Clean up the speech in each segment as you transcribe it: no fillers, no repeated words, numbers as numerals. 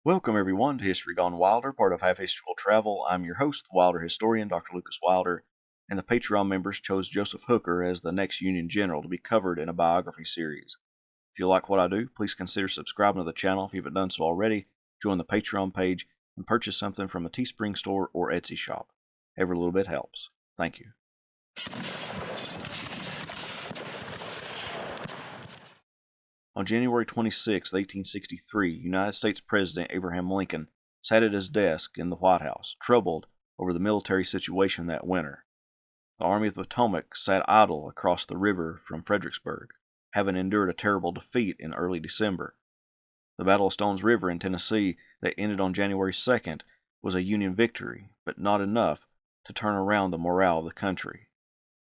Welcome, everyone, to History Gone Wilder, part of Half History Will Travel. I'm your host, the Wilder historian, Dr. Lucas Wilder, and the Patreon members chose Joseph Hooker as the next Union General to be covered in a biography series. If you like what I do, please consider subscribing to the channel if you haven't done so already, join the Patreon page, and purchase something from a Teespring store or Etsy shop. Every little bit helps. Thank you. On January 26, 1863, United States President Abraham Lincoln sat at his desk in the White House, troubled over the military situation that winter. The Army of the Potomac sat idle across the river from Fredericksburg, having endured a terrible defeat in early December. The Battle of Stones River in Tennessee that ended on January 2nd was a Union victory, but not enough to turn around the morale of the country.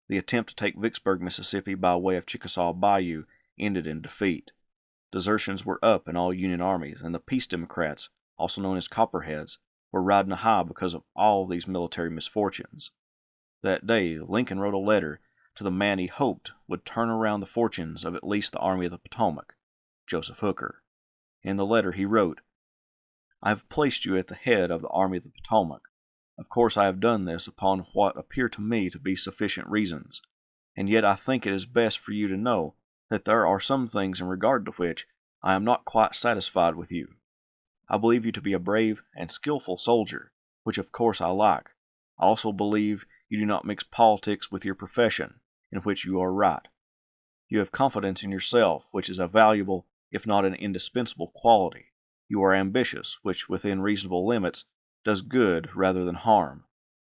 The attempt to take Vicksburg, Mississippi by way of Chickasaw Bayou ended in defeat. Desertions were up in all Union armies, and the Peace Democrats, also known as Copperheads, were riding high because of all these military misfortunes. That day, Lincoln wrote a letter to the man he hoped would turn around the fortunes of at least the Army of the Potomac, Joseph Hooker. In the letter he wrote, "I have placed you at the head of the Army of the Potomac. Of course I have done this upon what appear to me to be sufficient reasons, and yet I think it is best for you to know that there are some things in regard to which I am not quite satisfied with you. I believe you to be a brave and skillful soldier, which of course I like. I also believe you do not mix politics with your profession, in which you are right. You have confidence in yourself, which is a valuable, if not an indispensable quality. You are ambitious, which within reasonable limits does good rather than harm.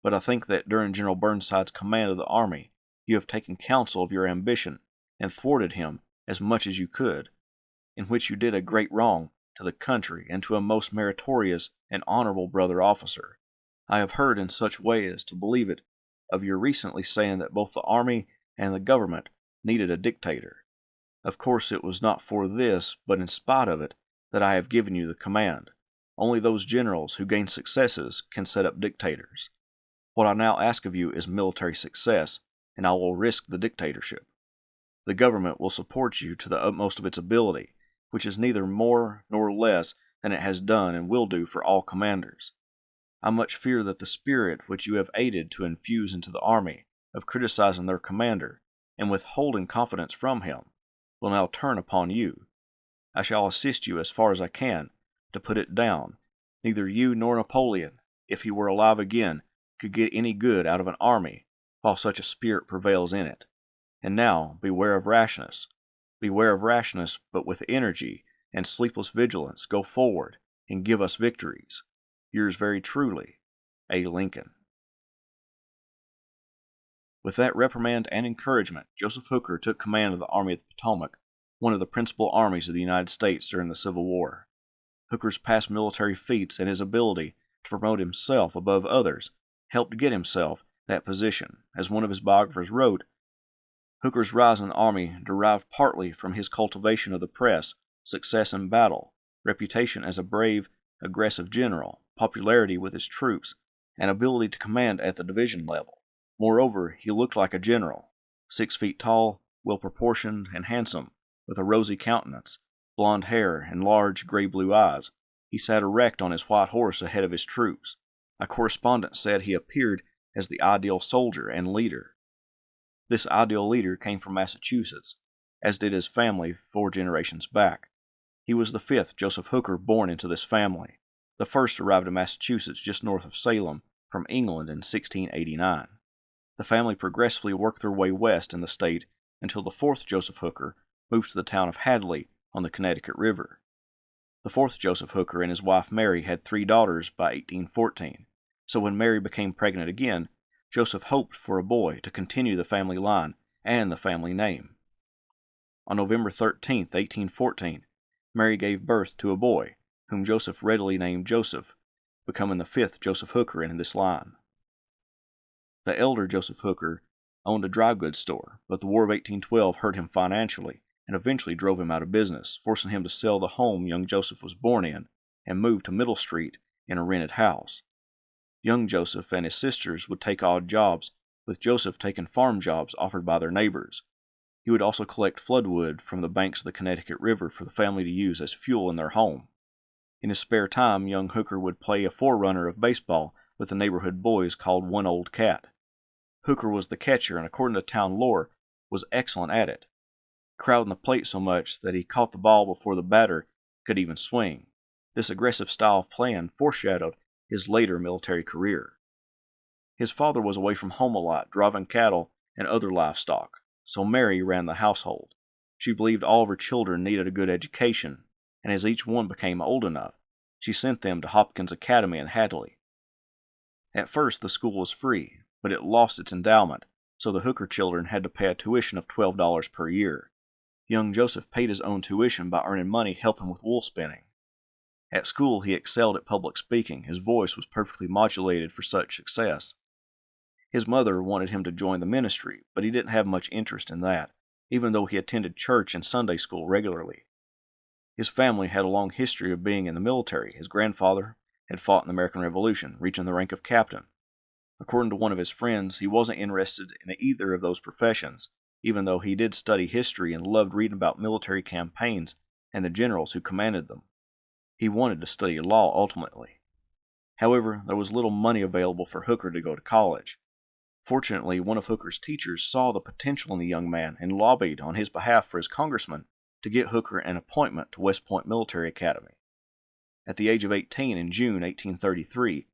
But I think that during General Burnside's command of the army, you have taken counsel of your ambition and thwarted him as much as you could, in which you did a great wrong to the country and to a most meritorious and honorable brother officer. I have heard in such way as to believe it of your recently saying that both the army and the government needed a dictator. Of course it was not for this, but in spite of it, that I have given you the command. Only those generals who gain successes can set up dictators. What I now ask of you is military success, and I will risk the dictatorship. The government will support you to the utmost of its ability, which is neither more nor less than it has done and will do for all commanders. I much fear that the spirit which you have aided to infuse into the army, of criticizing their commander, and withholding confidence from him, will now turn upon you. I shall assist you as far as I can to put it down. Neither you nor Napoleon, if he were alive again, could get any good out of an army while such a spirit prevails in it. And now, beware of rashness. Beware of rashness, but with energy and sleepless vigilance go forward and give us victories. Yours very truly, A. Lincoln." With that reprimand and encouragement, Joseph Hooker took command of the Army of the Potomac, one of the principal armies of the United States during the Civil War. Hooker's past military feats and his ability to promote himself above others helped get himself that position. As one of his biographers wrote, Hooker's rise in the Army derived partly from his cultivation of the press, success in battle, reputation as a brave, aggressive general, popularity with his troops, and ability to command at the division level. Moreover, he looked like a general, 6 feet tall, well-proportioned, and handsome, with a rosy countenance, blond hair, and large gray-blue eyes. He sat erect on his white horse ahead of his troops. A correspondent said he appeared as the ideal soldier and leader. This ideal leader came from Massachusetts, as did his family 4 generations back. He was the 5th Joseph Hooker born into this family. The first arrived in Massachusetts just north of Salem from England in 1689. The family progressively worked their way west in the state until the 4th Joseph Hooker moved to the town of Hadley on the Connecticut River. The 4th Joseph Hooker and his wife Mary had 3 daughters by 1814, so when Mary became pregnant again, Joseph hoped for a boy to continue the family line and the family name. On November 13, 1814, Mary gave birth to a boy, whom Joseph readily named Joseph, becoming the 5th Joseph Hooker in this line. The elder Joseph Hooker owned a dry goods store, but the War of 1812 hurt him financially and eventually drove him out of business, forcing him to sell the home young Joseph was born in and move to Middle Street in a rented house. Young Joseph and his sisters would take odd jobs, with Joseph taking farm jobs offered by their neighbors. He would also collect floodwood from the banks of the Connecticut River for the family to use as fuel in their home. In his spare time, young Hooker would play a forerunner of baseball with the neighborhood boys called One Old Cat. Hooker was the catcher and, according to town lore, was excellent at it, crowding the plate so much that he caught the ball before the batter could even swing. This aggressive style of playing foreshadowed his later military career. His father was away from home a lot, driving cattle and other livestock, so Mary ran the household. She believed all of her children needed a good education, and as each one became old enough, she sent them to Hopkins Academy in Hadley. At first, the school was free, but it lost its endowment, so the Hooker children had to pay a tuition of $12 per year. Young Joseph paid his own tuition by earning money helping with wool spinning. At school, he excelled at public speaking. His voice was perfectly modulated for such success. His mother wanted him to join the ministry, but he didn't have much interest in that, even though he attended church and Sunday school regularly. His family had a long history of being in the military. His grandfather had fought in the American Revolution, reaching the rank of captain. According to one of his friends, he wasn't interested in either of those professions, even though he did study history and loved reading about military campaigns and the generals who commanded them. He wanted to study law ultimately. However, there was little money available for Hooker to go to college. Fortunately, one of Hooker's teachers saw the potential in the young man and lobbied on his behalf for his congressman to get Hooker an appointment to West Point Military Academy. At the age of 18 in June 1833,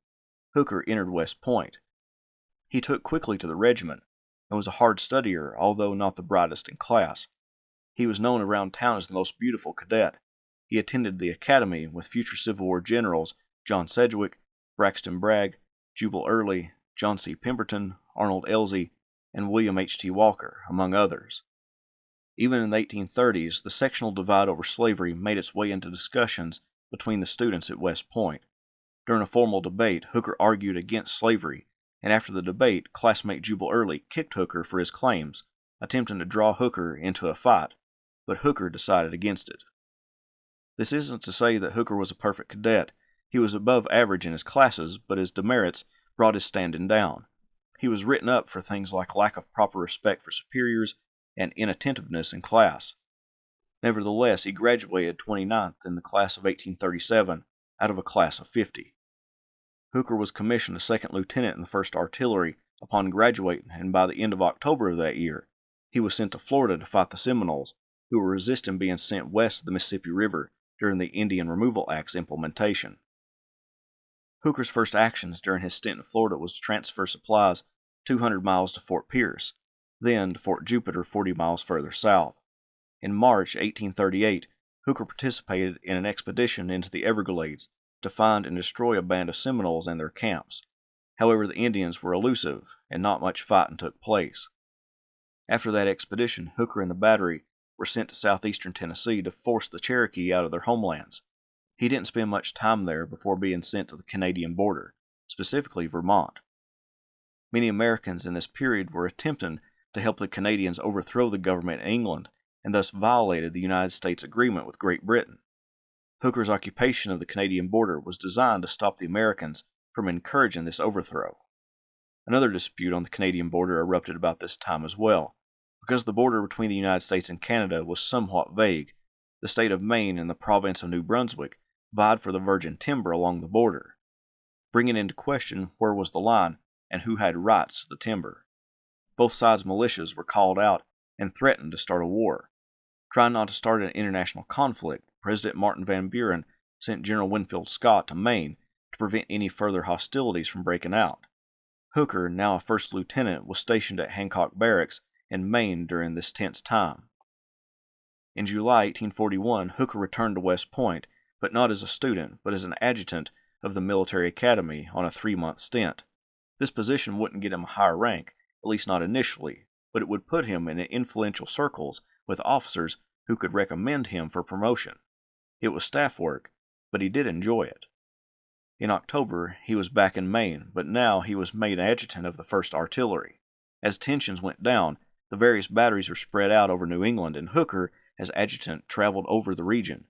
Hooker entered West Point. He took quickly to the regiment and was a hard studier, although not the brightest in class. He was known around town as the most beautiful cadet. He attended the academy with future Civil War generals John Sedgwick, Braxton Bragg, Jubal Early, John C. Pemberton, Arnold Elzey, and William H.T. Walker, among others. Even in the 1830s, the sectional divide over slavery made its way into discussions between the students at West Point. During a formal debate, Hooker argued against slavery, and after the debate, classmate Jubal Early kicked Hooker for his claims, attempting to draw Hooker into a fight, but Hooker decided against it. This isn't to say that Hooker was a perfect cadet. He was above average in his classes, but his demerits brought his standing down. He was written up for things like lack of proper respect for superiors and inattentiveness in class. Nevertheless, he graduated 29th in the class of 1837 out of a class of 50. Hooker was commissioned a second lieutenant in the 1st Artillery upon graduating, and by the end of October of that year, he was sent to Florida to fight the Seminoles, who were resisting being sent west of the Mississippi River during the Indian Removal Act's implementation. Hooker's first actions during his stint in Florida was to transfer supplies 200 miles to Fort Pierce, then to Fort Jupiter 40 miles further south. In March 1838, Hooker participated in an expedition into the Everglades to find and destroy a band of Seminoles and their camps. However, the Indians were elusive, and not much fighting took place. After that expedition, Hooker and the battery were sent to southeastern Tennessee to force the Cherokee out of their homelands. He didn't spend much time there before being sent to the Canadian border, specifically Vermont. Many Americans in this period were attempting to help the Canadians overthrow the government in England, and thus violated the United States agreement with Great Britain. Hooker's occupation of the Canadian border was designed to stop the Americans from encouraging this overthrow. Another dispute on the Canadian border erupted about this time as well. Because the border between the United States and Canada was somewhat vague, the state of Maine and the province of New Brunswick vied for the virgin timber along the border, bringing into question where was the line and who had rights to the timber. Both sides' militias were called out and threatened to start a war. Trying not to start an international conflict, President Martin Van Buren sent General Winfield Scott to Maine to prevent any further hostilities from breaking out. Hooker, now a first lieutenant, was stationed at Hancock Barracks in Maine during this tense time. In July 1841, Hooker returned to West Point, but not as a student, but as an adjutant of the military academy on a 3-month stint. This position wouldn't get him a higher rank, at least not initially, but it would put him in influential circles with officers who could recommend him for promotion. It was staff work, but he did enjoy it. In October, he was back in Maine, but now he was made adjutant of the 1st Artillery. As tensions went down, the various batteries were spread out over New England, and Hooker, as adjutant, traveled over the region,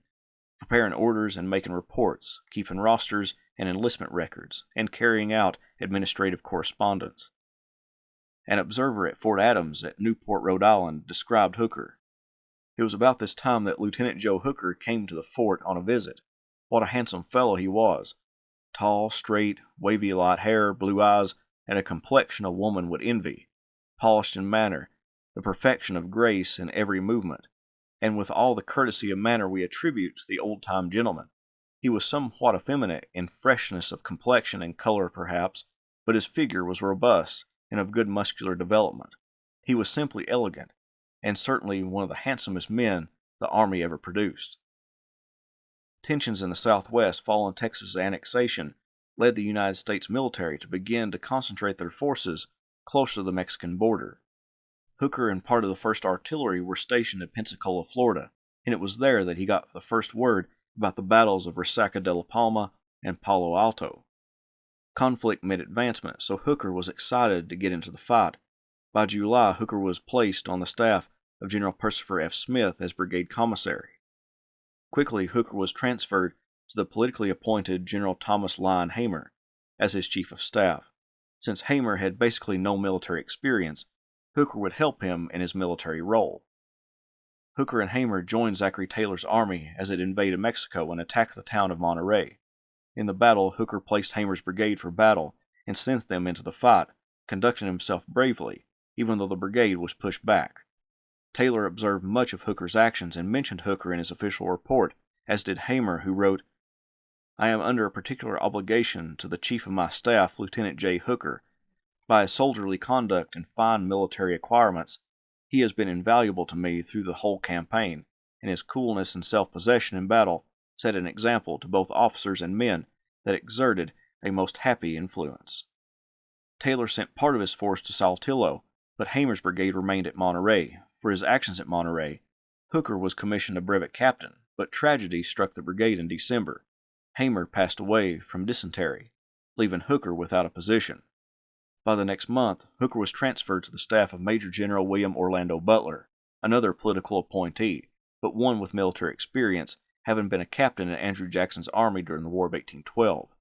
preparing orders and making reports, keeping rosters and enlistment records, and carrying out administrative correspondence. An observer at Fort Adams at Newport, Rhode Island, described Hooker. It was about this time that Lieutenant Joe Hooker came to the fort on a visit. What a handsome fellow he was! Tall, straight, wavy light hair, blue eyes, and a complexion a woman would envy, polished in manner, the perfection of grace in every movement, and with all the courtesy of manner we attribute to the old-time gentleman. He was somewhat effeminate in freshness of complexion and color perhaps, but his figure was robust and of good muscular development. He was simply elegant, and certainly one of the handsomest men the Army ever produced. Tensions in the Southwest following Texas' annexation led the United States military to begin to concentrate their forces closer to the Mexican border. Hooker and part of the 1st Artillery were stationed in Pensacola, Florida, and it was there that he got the first word about the battles of Resaca de la Palma and Palo Alto. Conflict made advancement, so Hooker was excited to get into the fight. By July, Hooker was placed on the staff of General Percifer F. Smith as brigade commissary. Quickly, Hooker was transferred to the politically appointed General Thomas Lyon Hamer as his chief of staff. Since Hamer had basically no military experience, Hooker would help him in his military role. Hooker and Hamer joined Zachary Taylor's army as it invaded Mexico and attacked the town of Monterey. In the battle, Hooker placed Hamer's brigade for battle and sent them into the fight, conducting himself bravely, even though the brigade was pushed back. Taylor observed much of Hooker's actions and mentioned Hooker in his official report, as did Hamer, who wrote, "I am under a particular obligation to the Chief of my staff, Lieutenant J. Hooker. By his soldierly conduct and fine military acquirements, he has been invaluable to me through the whole campaign, and his coolness and self-possession in battle set an example to both officers and men that exerted a most happy influence." Taylor sent part of his force to Saltillo, but Hamer's brigade remained at Monterey. For his actions at Monterey, Hooker was commissioned a brevet captain, but tragedy struck the brigade in December. Hamer passed away from dysentery, leaving Hooker without a position. By the next month, Hooker was transferred to the staff of Major General William Orlando Butler, another political appointee, but one with military experience, having been a captain in Andrew Jackson's army during the War of 1812.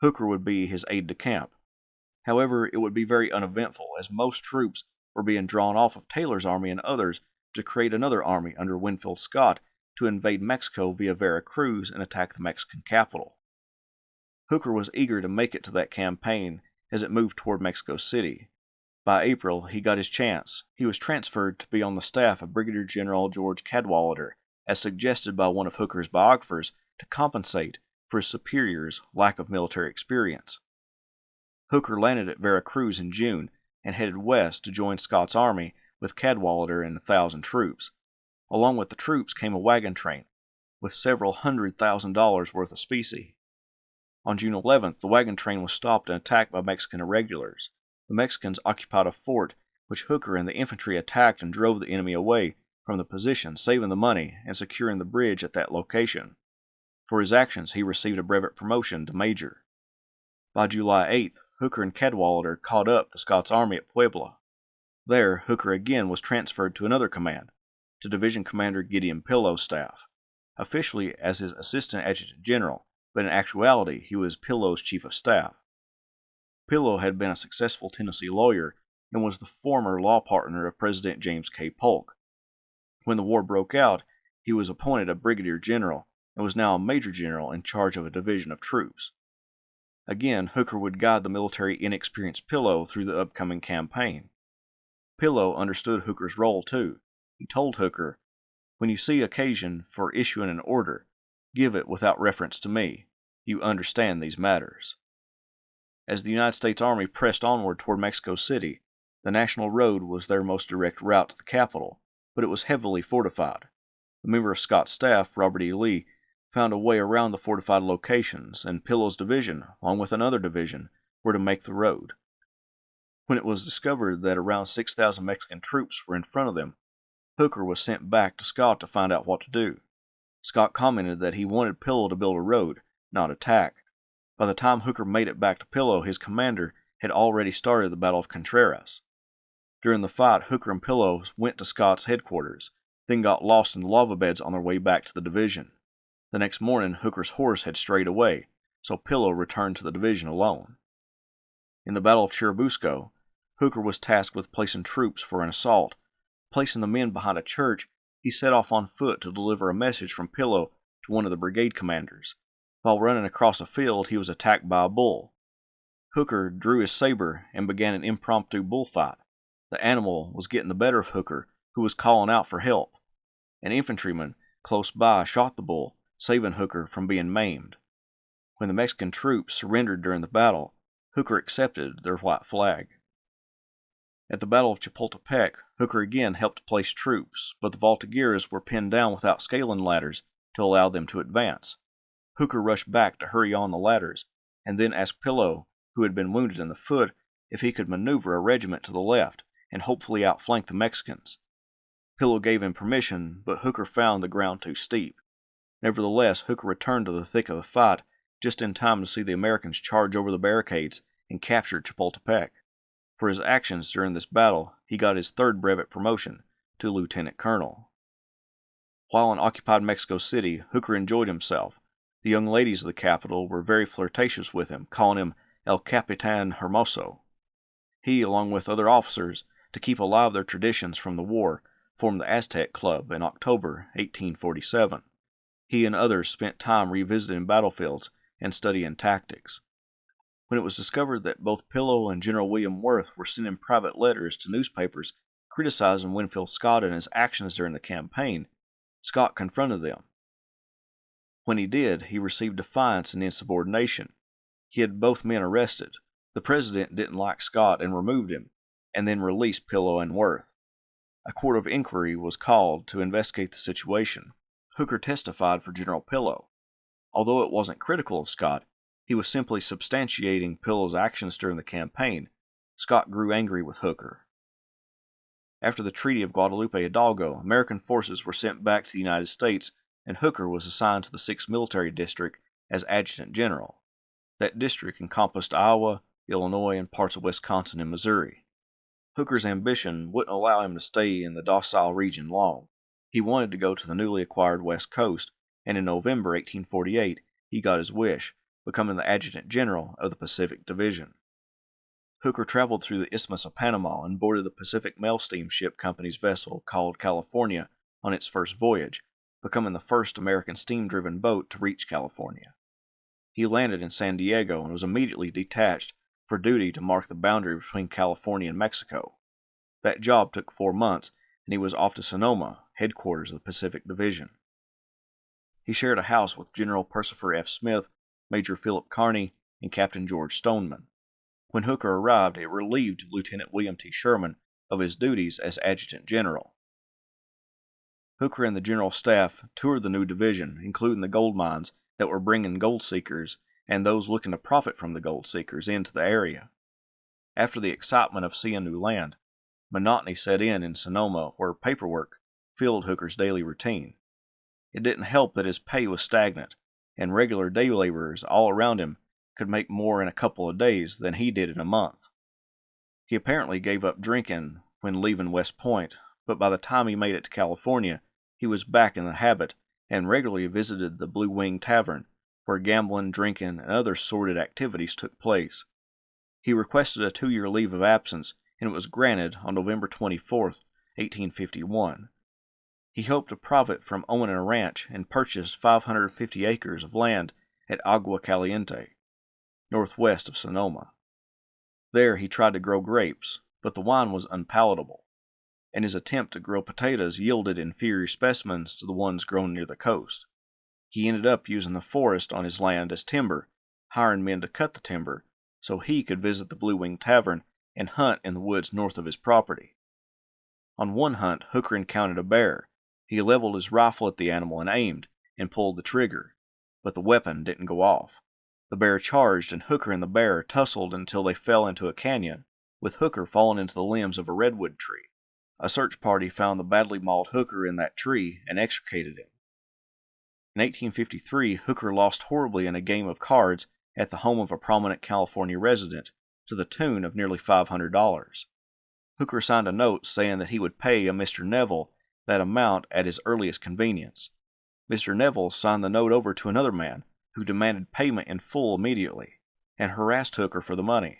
Hooker would be his aide-de-camp. However, it would be very uneventful, as most troops were being drawn off of Taylor's army and others to create another army under Winfield Scott to invade Mexico via Veracruz and attack the Mexican capital. Hooker was eager to make it to that campaign as it moved toward Mexico City. By April, he got his chance. He was transferred to be on the staff of Brigadier General George Cadwalader, as suggested by one of Hooker's biographers, to compensate for his superior's lack of military experience. Hooker landed at Veracruz in June and headed west to join Scott's army with Cadwalader and 1,000 troops. Along with the troops came a wagon train with several $100,000 worth of specie. On June 11th, the wagon train was stopped and attacked by Mexican irregulars. The Mexicans occupied a fort, which Hooker and the infantry attacked and drove the enemy away from the position, saving the money and securing the bridge at that location. For his actions, he received a brevet promotion to major. By July 8th, Hooker and Cadwalader caught up to Scott's army at Puebla. There, Hooker again was transferred to another command, to Division Commander Gideon Pillow's staff, officially as his Assistant Adjutant General, but in actuality he was Pillow's Chief of Staff. Pillow had been a successful Tennessee lawyer and was the former law partner of President James K. Polk. When the war broke out, he was appointed a brigadier general and was now a major general in charge of a division of troops. Again, Hooker would guide the military inexperienced Pillow through the upcoming campaign. Pillow understood Hooker's role too. He told Hooker, "When you see occasion for issuing an order, give it without reference to me. You understand these matters." As the United States Army pressed onward toward Mexico City, the National Road was their most direct route to the capital, but it was heavily fortified. A member of Scott's staff, Robert E. Lee, found a way around the fortified locations, and Pillow's division, along with another division, were to make the road. When it was discovered that around 6,000 Mexican troops were in front of them, Hooker was sent back to Scott to find out what to do. Scott commented that he wanted Pillow to build a road, not attack. By the time Hooker made it back to Pillow, his commander had already started the Battle of Contreras. During the fight, Hooker and Pillow went to Scott's headquarters, then got lost in the lava beds on their way back to the division. The next morning, Hooker's horse had strayed away, so Pillow returned to the division alone. In the Battle of Churubusco, Hooker was tasked with placing troops for an assault. Placing the men behind a church, he set off on foot to deliver a message from Pillow to one of the brigade commanders. While running across a field, he was attacked by a bull. Hooker drew his saber and began an impromptu bullfight. The animal was getting the better of Hooker, who was calling out for help. An infantryman close by shot the bull, saving Hooker from being maimed. When the Mexican troops surrendered during the battle, Hooker accepted their white flag. At the Battle of Chapultepec, Hooker again helped place troops, but the Voltigueras were pinned down without scaling ladders to allow them to advance. Hooker rushed back to hurry on the ladders, and then asked Pillow, who had been wounded in the foot, if he could maneuver a regiment to the left and hopefully outflank the Mexicans. Pillow gave him permission, but Hooker found the ground too steep. Nevertheless, Hooker returned to the thick of the fight just in time to see the Americans charge over the barricades and capture Chapultepec. For his actions during this battle, he got his third brevet promotion to lieutenant colonel. While in occupied Mexico City, Hooker enjoyed himself. The young ladies of the capital were very flirtatious with him, calling him El Capitan Hermoso. He, along with other officers, to keep alive their traditions from the war, formed the Aztec Club in October 1847. He and others spent time revisiting battlefields and studying tactics. When it was discovered that both Pillow and General William Worth were sending private letters to newspapers criticizing Winfield Scott and his actions during the campaign, Scott confronted them. When he did, he received defiance and insubordination. He had both men arrested. The president didn't like Scott and removed him, and then released Pillow and Worth. A court of inquiry was called to investigate the situation. Hooker testified for General Pillow. Although it wasn't critical of Scott, he was simply substantiating Pillow's actions during the campaign. Scott grew angry with Hooker. After the Treaty of Guadalupe Hidalgo, American forces were sent back to the United States, and Hooker was assigned to the 6th Military District as Adjutant General. That district encompassed Iowa, Illinois, and parts of Wisconsin and Missouri. Hooker's ambition wouldn't allow him to stay in the docile region long. He wanted to go to the newly acquired West Coast, and in November 1848 he got his wish, becoming the Adjutant General of the Pacific Division. Hooker traveled through the Isthmus of Panama and boarded the Pacific Mail Steamship Company's vessel called California on its first voyage, becoming the first American steam-driven boat to reach California. He landed in San Diego and was immediately detached for duty to mark the boundary between California and Mexico. That job took 4 months, and he was off to Sonoma, headquarters of the Pacific Division. He shared a house with General Percifer F. Smith, Major Philip Kearny, and Captain George Stoneman. When Hooker arrived, it relieved Lieutenant William T. Sherman of his duties as Adjutant General. Hooker and the General Staff toured the new division, including the gold mines that were bringing gold seekers and those looking to profit from the gold seekers into the area. After the excitement of seeing new land, monotony set in Sonoma, where paperwork filled Hooker's daily routine. It didn't help that his pay was stagnant, and regular day laborers all around him could make more in a couple of days than he did in a month. He apparently gave up drinking when leaving West Point, but by the time he made it to California, he was back in the habit and regularly visited the Blue Wing Tavern, where gambling, drinking, and other sordid activities took place. He requested a 2-year leave of absence, and it was granted on November 24, 1851. He hoped to profit from owning a ranch and purchased 550 acres of land at Agua Caliente, northwest of Sonoma. There he tried to grow grapes, but the wine was unpalatable, and his attempt to grow potatoes yielded inferior specimens to the ones grown near the coast. He ended up using the forest on his land as timber, hiring men to cut the timber so he could visit the Blue Wing Tavern and hunt in the woods north of his property. On one hunt, Hooker encountered a bear. He leveled his rifle at the animal and aimed, and pulled the trigger, but the weapon didn't go off. The bear charged, and Hooker and the bear tussled until they fell into a canyon, with Hooker falling into the limbs of a redwood tree. A search party found the badly mauled Hooker in that tree and extricated him. In 1853, Hooker lost horribly in a game of cards at the home of a prominent California resident, to the tune of nearly $500. Hooker signed a note saying that he would pay a Mr. Neville that amount at his earliest convenience. Mr. Neville signed the note over to another man, who demanded payment in full immediately, and harassed Hooker for the money.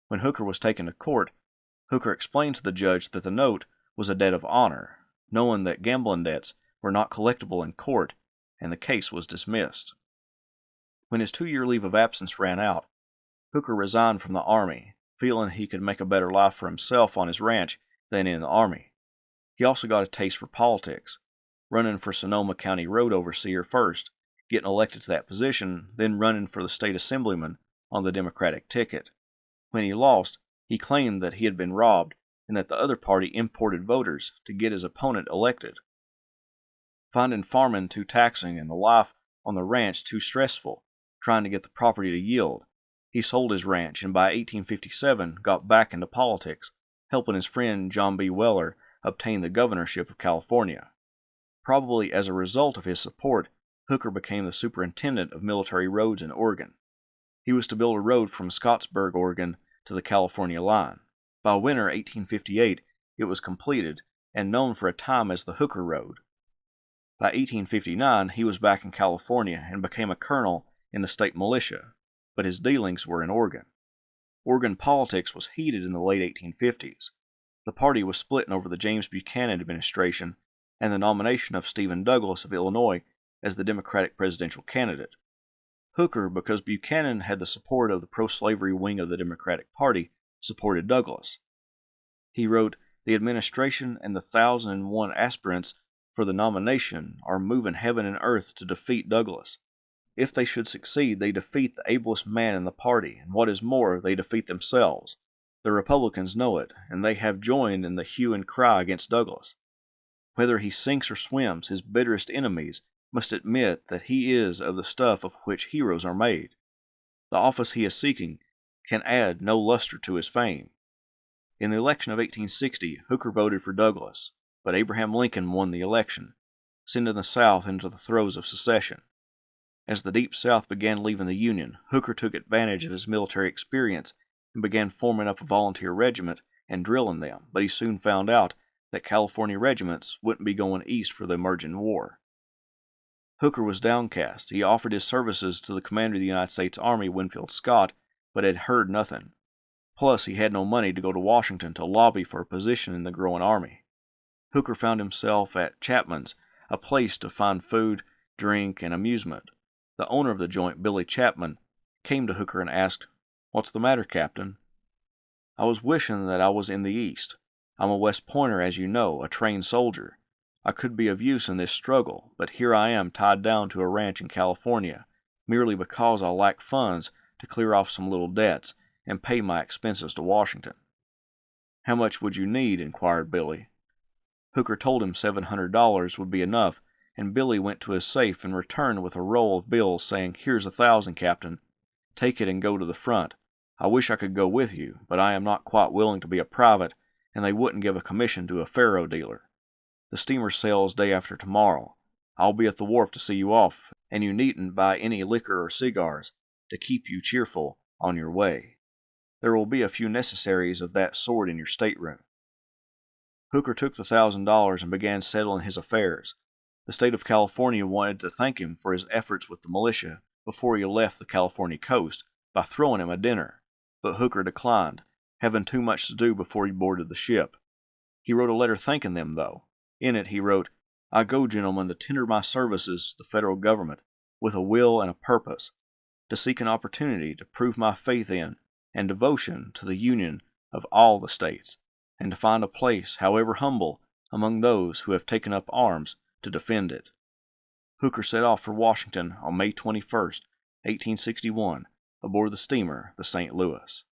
When Hooker was taken to court, Hooker explained to the judge that the note was a debt of honor, knowing that gambling debts were not collectible in court, and the case was dismissed. When his 2-year leave of absence ran out, Hooker resigned from the Army, feeling he could make a better life for himself on his ranch than in the Army. He also got a taste for politics, running for Sonoma County Road Overseer first, getting elected to that position, then running for the state assemblyman on the Democratic ticket. When he lost, he claimed that he had been robbed and that the other party imported voters to get his opponent elected. Finding farming too taxing and the life on the ranch too stressful, trying to get the property to yield, he sold his ranch and by 1857 got back into politics, helping his friend John B. Weller obtain the governorship of California. Probably as a result of his support, Hooker became the superintendent of military roads in Oregon. He was to build a road from Scottsburg, Oregon, to the California line. By winter 1858, it was completed and known for a time as the Hooker Road. By 1859, he was back in California and became a colonel in the state militia, but his dealings were in Oregon. Oregon politics was heated in the late 1850s. The party was splitting over the James Buchanan administration and the nomination of Stephen Douglas of Illinois as the Democratic presidential candidate. Hooker, because Buchanan had the support of the pro-slavery wing of the Democratic Party, supported Douglas. He wrote, "The administration and the 1,001 aspirants for the nomination are moving heaven and earth to defeat Douglas. If they should succeed, they defeat the ablest man in the party, and what is more, they defeat themselves. The Republicans know it, and they have joined in the hue and cry against Douglas. Whether he sinks or swims, his bitterest enemies must admit that he is of the stuff of which heroes are made. The office he is seeking can add no luster to his fame." In the election of 1860, Hooker voted for Douglas, but Abraham Lincoln won the election, sending the South into the throes of secession. As the Deep South began leaving the Union, Hooker took advantage of his military experience and began forming up a volunteer regiment and drilling them, but he soon found out that California regiments wouldn't be going east for the emerging war. Hooker was downcast. He offered his services to the commander of the United States Army, Winfield Scott, but had heard nothing. Plus, he had no money to go to Washington to lobby for a position in the growing army. Hooker found himself at Chapman's, a place to find food, drink, and amusement. The owner of the joint, Billy Chapman, came to Hooker and asked, "What's the matter, Captain?" "I was wishing that I was in the East. I'm a West Pointer, as you know, a trained soldier. I could be of use in this struggle, but here I am tied down to a ranch in California, merely because I lack funds to clear off some little debts and pay my expenses to Washington." "How much would you need?" inquired Billy. Hooker told him $700 would be enough, and Billy went to his safe and returned with a roll of bills saying, "Here's 1,000, Captain. Take it and go to the front. I wish I could go with you, but I am not quite willing to be a private, and they wouldn't give a commission to a faro dealer. The steamer sails day after tomorrow. I'll be at the wharf to see you off, and you needn't buy any liquor or cigars to keep you cheerful on your way. There will be a few necessaries of that sort in your stateroom." Hooker took the $1,000 and began settling his affairs. The state of California wanted to thank him for his efforts with the militia before he left the California coast by throwing him a dinner, but Hooker declined, having too much to do before he boarded the ship. He wrote a letter thanking them, though. In it he wrote, "I go, gentlemen, to tender my services to the federal government with a will and a purpose, to seek an opportunity to prove my faith in and devotion to the Union of all the states, and to find a place, however humble, among those who have taken up arms to defend it." Hooker set off for Washington on May 21, 1861, aboard the steamer, the St. Louis.